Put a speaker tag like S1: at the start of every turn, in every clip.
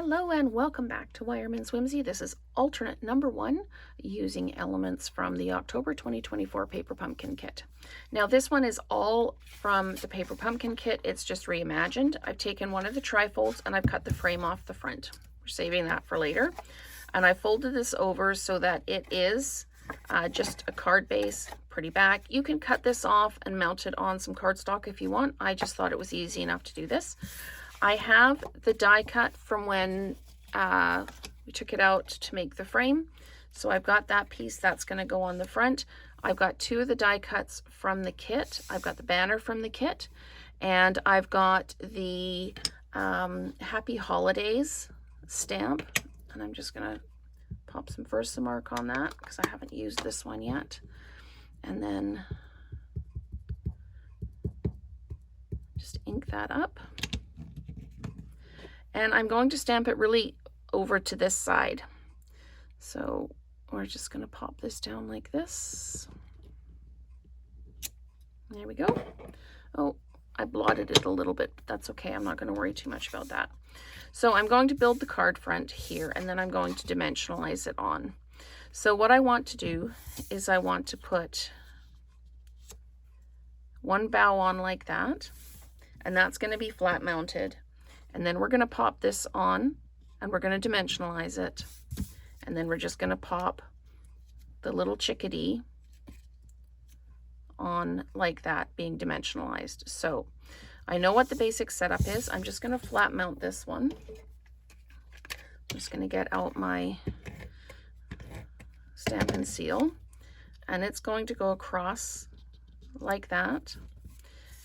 S1: Hello and welcome back to Wireman's Whimsy. This is alternate number 1 using elements from the October 2024 Paper Pumpkin Kit. Now this one is all from the Paper Pumpkin Kit. It's just reimagined. I've taken one of the trifolds and I've cut the frame off the front. We're saving that for later. And I folded this over so that it is just a card base, pretty back. You can cut this off and mount it on some cardstock if you want. I just thought it was easy enough to do this. I have the die cut from when we took it out to make the frame. So I've got that piece that's going to go on the front. I've got 2 of the die cuts from the kit. I've got the banner from the kit. And I've got the Happy Holidays stamp. And I'm just going to pop some Versamark on that because I haven't used this one yet. And then just ink that up. And I'm going to stamp it really over to this side. So we're just going to pop this down like this. There we go. Oh, I blotted it a little bit, but that's okay. I'm not going to worry too much about that. So I'm going to build the card front here, and then I'm going to dimensionalize it on. So what I want to do is I want to put one bow on like that, and that's going to be flat mounted. And then we're going to pop this on and we're going to dimensionalize it. And then we're just going to pop the little chickadee on like that, being dimensionalized. So I know what the basic setup is. I'm just going to flat mount this one. I'm just going to get out my stamp and seal. And it's going to go across like that.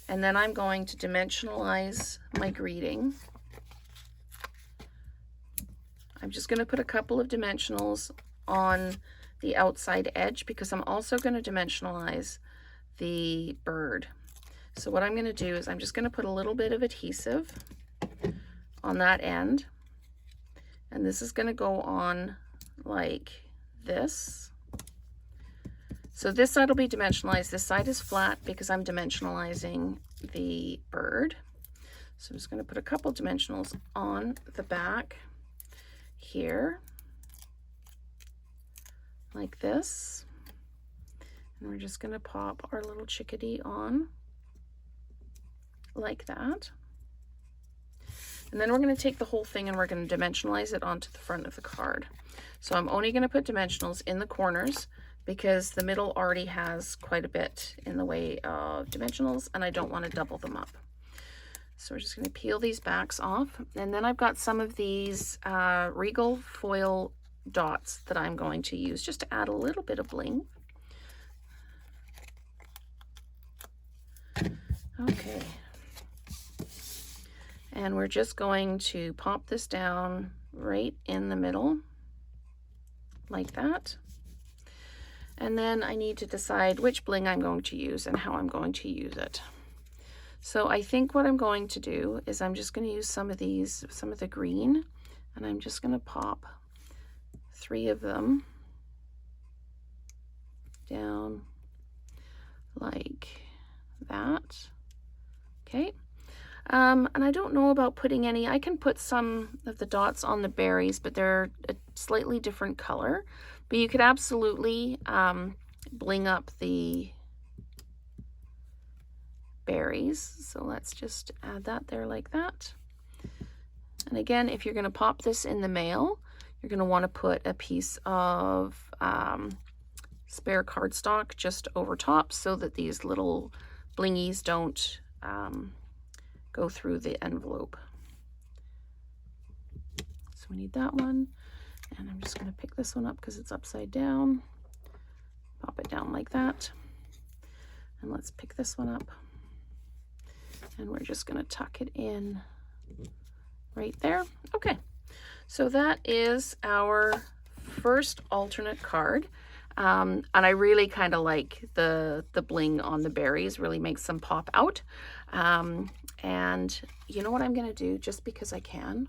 S1: And then I'm going to dimensionalize my greeting. I'm just going to put a couple of dimensionals on the outside edge because I'm also going to dimensionalize the bird. So what I'm going to do is I'm just going to put a little bit of adhesive on that end. And this is going to go on like this. So this side will be dimensionalized. This side is flat because I'm dimensionalizing the bird. So I'm just going to put a couple dimensionals on the back here, like this. And we're just going to pop our little chickadee on like that. And then we're going to take the whole thing and we're going to dimensionalize it onto the front of the card. So I'm only going to put dimensionals in the corners because the middle already has quite a bit in the way of dimensionals and I don't want to double them up. So we're just going to peel these backs off. And then I've got some of these Regal foil dots that I'm going to use just to add a little bit of bling. Okay. And we're just going to pop this down right in the middle like that. And then I need to decide which bling I'm going to use and how I'm going to use it. So I think what I'm going to do is I'm just going to use some of the green, and I'm just going to pop 3 of them down like that. Okay. And I don't know about putting any, I can put some of the dots on the berries, but they're a slightly different color. But you could absolutely bling up the berries. So let's just add that there like that. And again, if you're going to pop this in the mail, you're going to want to put a piece of spare cardstock just over top so that these little blingies don't go through the envelope. So we need that one. And I'm just going to pick this one up because it's upside down. Pop it down like that. And let's pick this one up. And we're just going to tuck it in right there. Okay, so that is our first alternate card. And I really kind of like the bling on the berries, really makes them pop out. And you know what I'm going to do, just because I can?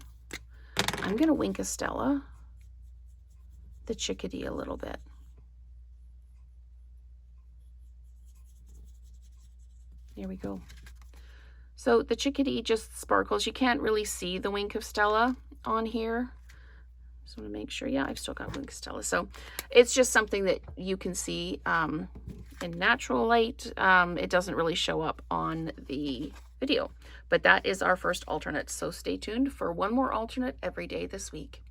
S1: I'm going to Wink Estella the chickadee a little bit. There we go. So the chickadee just sparkles. You can't really see the Wink of Stella on here. Just want to make sure. Yeah, I've still got Wing Stella. So it's just something that you can see in natural light. It doesn't really show up on the video, but that is our first alternate. So stay tuned for one more alternate every day this week.